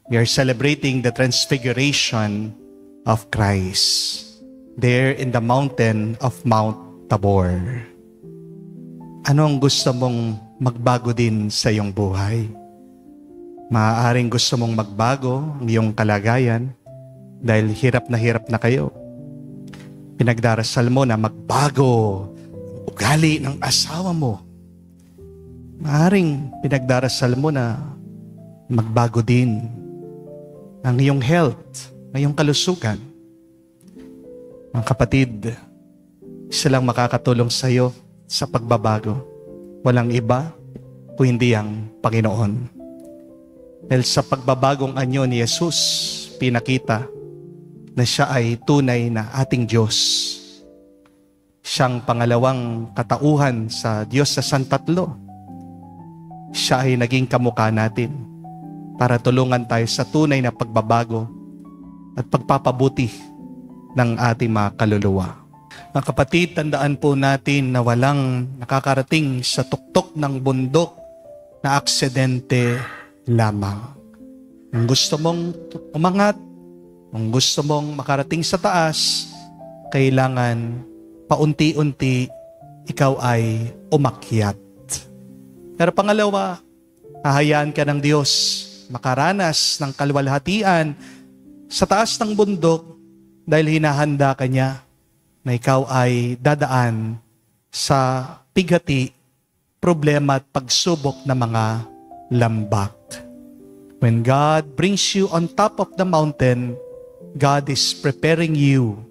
We are celebrating the transfiguration of Christ there in the mountain of Mount Tabor. Ano ang gusto mong magbago din sa iyong buhay? Maaaring gusto mong magbago ang iyong kalagayan dahil hirap na kayo. Pinagdarasal mo na magbago ang ugali ng asawa mo. Maaaring pinagdarasal mo na magbago din ang iyong health, ang iyong kalusugan. Mga kapatid, isa lang makakatulong sa iyo sa pagbabago. Walang iba kung hindi ang Panginoon. Dahil sa pagbabagong anyo ni Jesus, pinakita na siya ay tunay na ating Diyos. Siyang pangalawang katauhan sa Diyos sa Santatlo. Siya ay naging kamukha natin para tulungan tayo sa tunay na pagbabago at pagpapabuti ng ating mga kaluluwa. Mga kapatid, tandaan po natin na walang nakakarating sa tuktok ng bundok na aksidente lamang. Kung gusto mong umangat, kung gusto mong makarating sa taas, kailangan paunti-unti ikaw ay umakyat. Pero pangalawa, hahayaan ka ng Diyos makaranas ng kaluwalhatian sa taas ng bundok dahil hinahanda ka niya na ikaw ay dadaan sa pighati, problema at pagsubok ng mga lambak. When God brings you on top of the mountain, God is preparing you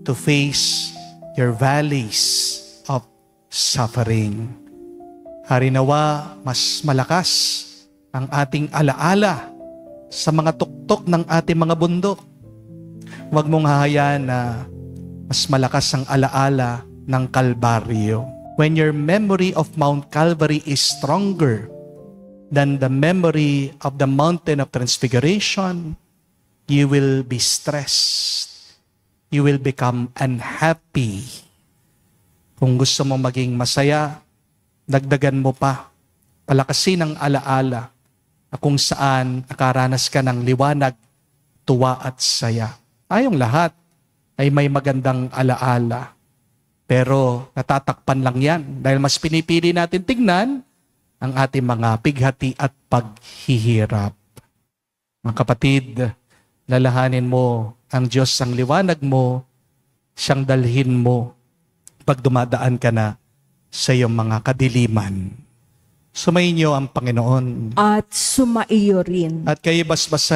to face your valleys of suffering. Harinawa, mas malakas ang ating alaala sa mga tuktok ng ating mga bundok. Huwag mong hahayaan na mas malakas ang alaala ng Kalbaryo. When your memory of Mount Calvary is stronger than the memory of the mountain of transfiguration, you will be stressed. You will become unhappy. Kung gusto mo maging masaya, dagdagan mo pa. Palakasin ang alaala na kung saan nakaranas ka ng liwanag, tuwa at saya. Tayong lahat ay may magandang alaala. Pero natatakpan lang yan dahil mas pinipili natin tingnan ang ating mga pighati at paghihirap. Mga kapatid, lalahanin mo ang Diyos ang liwanag mo, siyang dalhin mo pag dumadaan ka na sa iyong mga kadiliman. Sumainyo ang Panginoon. At sumaiyo rin. At kayo basbasan